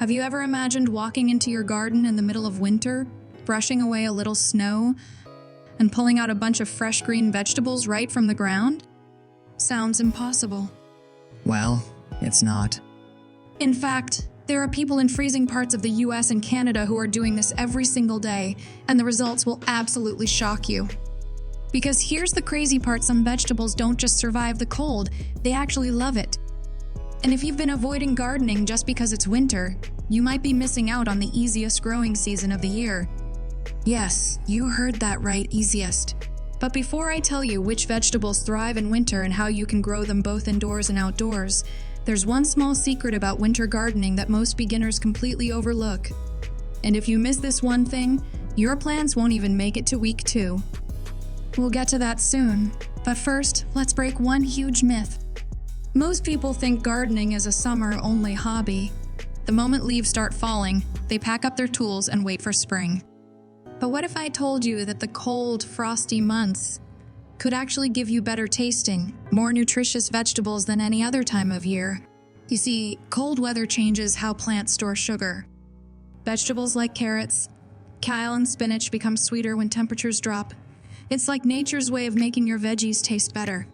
Have you ever imagined walking into your garden in the middle of winter, brushing away a little snow, and pulling out a bunch of fresh green vegetables right from the ground? Sounds impossible. Well, it's not. In fact, there are people in freezing parts of the US and Canada who are doing this every single day, and the results will absolutely shock you. Because here's the crazy part, some vegetables don't just survive the cold, they actually love it. And if you've been avoiding gardening just because it's winter, you might be missing out on the easiest growing season of the year. Yes, you heard that right, easiest. But before I tell you which vegetables thrive in winter and how you can grow them both indoors and outdoors, there's one small secret about winter gardening that most beginners completely overlook. And if you miss this one thing, your plants won't even make it to week 2. We'll get to that soon, but first, let's break one huge myth. Most people think gardening is a summer-only hobby. The moment leaves start falling, they pack up their tools and wait for spring. But what if I told you that the cold, frosty months could actually give you better tasting, more nutritious vegetables than any other time of year? You see, cold weather changes how plants store sugar. Vegetables like carrots, kale, and spinach become sweeter when temperatures drop. It's like nature's way of making your veggies taste better.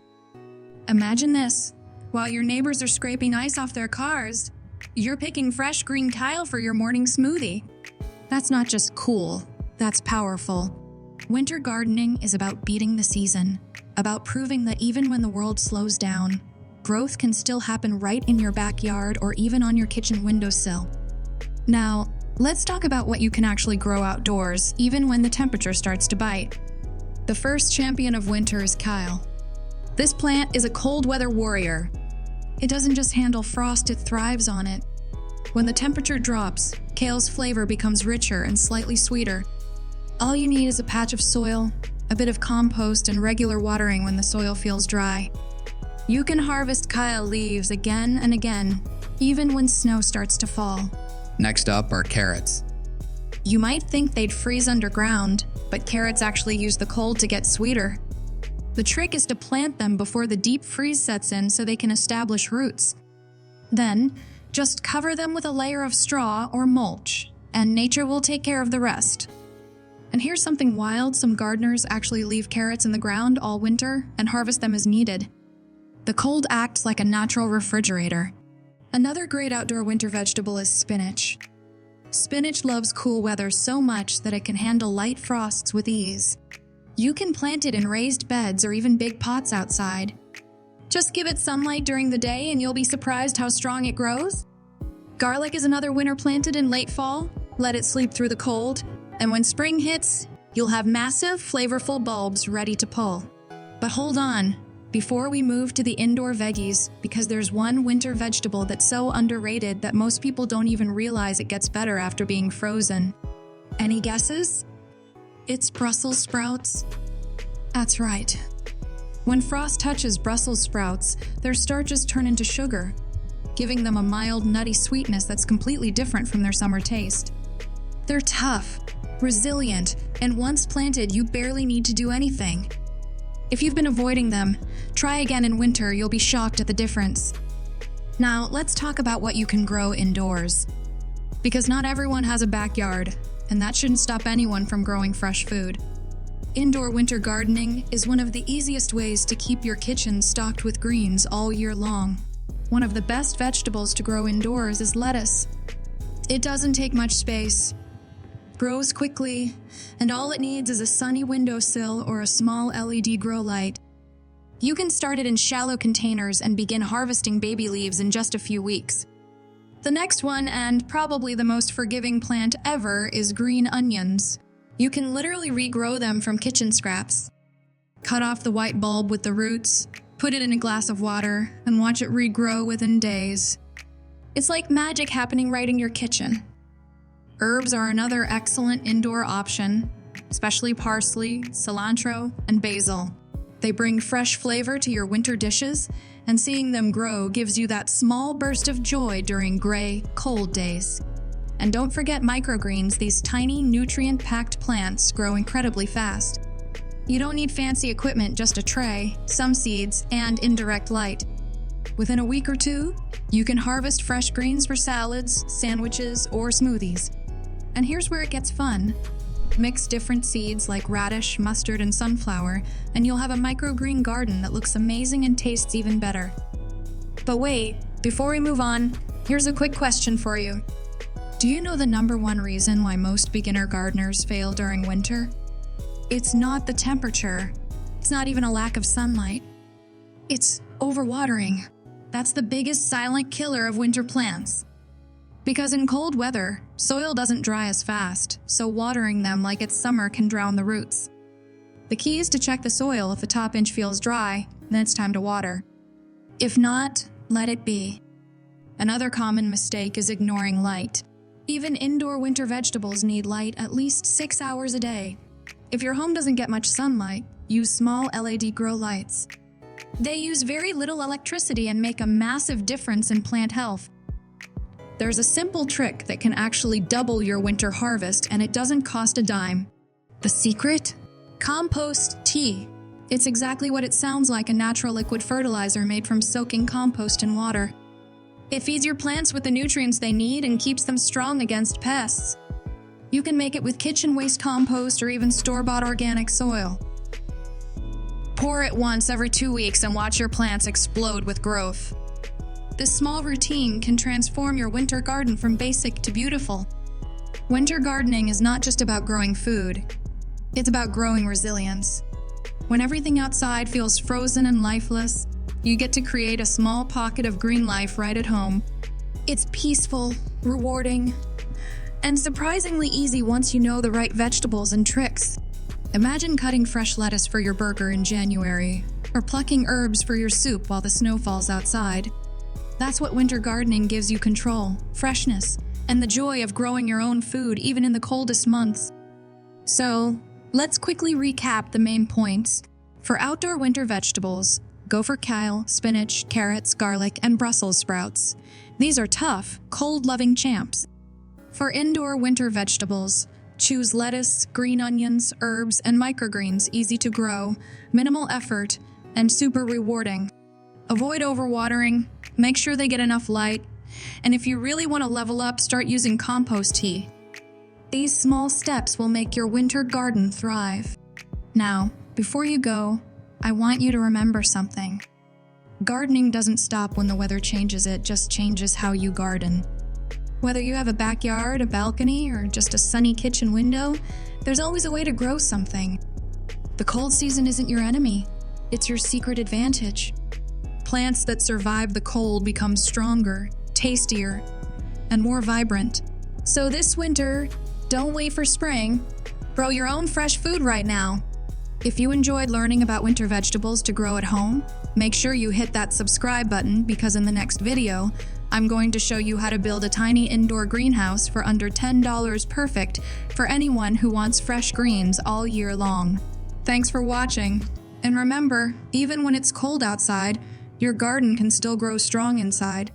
Imagine this. While your neighbors are scraping ice off their cars, you're picking fresh green kale for your morning smoothie. That's not just cool, that's powerful. Winter gardening is about beating the season, about proving that even when the world slows down, growth can still happen right in your backyard or even on your kitchen windowsill. Now, let's talk about what you can actually grow outdoors, even when the temperature starts to bite. The first champion of winter is kale. This plant is a cold weather warrior. It doesn't just handle frost, it thrives on it. When the temperature drops, kale's flavor becomes richer and slightly sweeter. All you need is a patch of soil, a bit of compost, and regular watering when the soil feels dry. You can harvest kale leaves again and again, even when snow starts to fall. Next up are carrots. You might think they'd freeze underground, but carrots actually use the cold to get sweeter. The trick is to plant them before the deep freeze sets in so they can establish roots. Then, just cover them with a layer of straw or mulch, and nature will take care of the rest. And here's something wild, some gardeners actually leave carrots in the ground all winter and harvest them as needed. The cold acts like a natural refrigerator. Another great outdoor winter vegetable is spinach. Spinach loves cool weather so much that it can handle light frosts with ease. You can plant it in raised beds or even big pots outside. Just give it sunlight during the day and you'll be surprised how strong it grows. Garlic is another winter planted in late fall. Let it sleep through the cold, and when spring hits, you'll have massive, flavorful bulbs ready to pull. But hold on, before we move to the indoor veggies, because there's one winter vegetable that's so underrated that most people don't even realize it gets better after being frozen. Any guesses? It's Brussels sprouts. That's right. When frost touches Brussels sprouts, their starches turn into sugar, giving them a mild, nutty sweetness that's completely different from their summer taste. They're tough, resilient, and once planted, you barely need to do anything. If you've been avoiding them, try again in winter, you'll be shocked at the difference. Now, let's talk about what you can grow indoors. Because not everyone has a backyard, and that shouldn't stop anyone from growing fresh food. Indoor winter gardening is one of the easiest ways to keep your kitchen stocked with greens all year long. One of the best vegetables to grow indoors is lettuce. It doesn't take much space, grows quickly, and all it needs is a sunny windowsill or a small LED grow light. You can start it in shallow containers and begin harvesting baby leaves in just a few weeks. The next one, and probably the most forgiving plant ever, is green onions. You can literally regrow them from kitchen scraps. Cut off the white bulb with the roots, put it in a glass of water, and watch it regrow within days. It's like magic happening right in your kitchen. Herbs are another excellent indoor option, especially parsley, cilantro, and basil. They bring fresh flavor to your winter dishes, and seeing them grow gives you that small burst of joy during gray, cold days. And don't forget microgreens, these tiny, nutrient-packed plants grow incredibly fast. You don't need fancy equipment, just a tray, some seeds, and indirect light. Within a week or two, you can harvest fresh greens for salads, sandwiches, or smoothies. And here's where it gets fun. Mix different seeds like radish, mustard, and sunflower, and you'll have a microgreen garden that looks amazing and tastes even better. But wait, before we move on, here's a quick question for you. Do you know the #1 reason why most beginner gardeners fail during winter? It's not the temperature. It's not even a lack of sunlight. It's overwatering. That's the biggest silent killer of winter plants. Because in cold weather, soil doesn't dry as fast, so watering them like it's summer can drown the roots. The key is to check the soil. If the top inch feels dry, then it's time to water. If not, let it be. Another common mistake is ignoring light. Even indoor winter vegetables need light at least 6 hours a day. If your home doesn't get much sunlight, use small LED grow lights. They use very little electricity and make a massive difference in plant health. There's a simple trick that can actually double your winter harvest, and it doesn't cost a dime. The secret? Compost tea. It's exactly what it sounds like, a natural liquid fertilizer made from soaking compost in water. It feeds your plants with the nutrients they need and keeps them strong against pests. You can make it with kitchen waste compost or even store-bought organic soil. Pour it once every 2 weeks and watch your plants explode with growth. This small routine can transform your winter garden from basic to beautiful. Winter gardening is not just about growing food. It's about growing resilience. When everything outside feels frozen and lifeless, you get to create a small pocket of green life right at home. It's peaceful, rewarding, and surprisingly easy once you know the right vegetables and tricks. Imagine cutting fresh lettuce for your burger in January, or plucking herbs for your soup while the snow falls outside. That's what winter gardening gives you: control, freshness, and the joy of growing your own food even in the coldest months. So, let's quickly recap the main points. For outdoor winter vegetables, go for kale, spinach, carrots, garlic, and Brussels sprouts. These are tough, cold-loving champs. For indoor winter vegetables, choose lettuce, green onions, herbs, and microgreens, easy to grow, minimal effort, and super rewarding. Avoid overwatering, make sure they get enough light, and if you really want to level up, start using compost tea. These small steps will make your winter garden thrive. Now, before you go, I want you to remember something. Gardening doesn't stop when the weather changes, it just changes how you garden. Whether you have a backyard, a balcony, or just a sunny kitchen window, there's always a way to grow something. The cold season isn't your enemy, it's your secret advantage. Plants that survive the cold become stronger, tastier, and more vibrant. So this winter, don't wait for spring. Grow your own fresh food right now. If you enjoyed learning about winter vegetables to grow at home, make sure you hit that subscribe button, because in the next video, I'm going to show you how to build a tiny indoor greenhouse for under $10, perfect for anyone who wants fresh greens all year long. Thanks for watching, and remember, even when it's cold outside, your garden can still grow strong inside.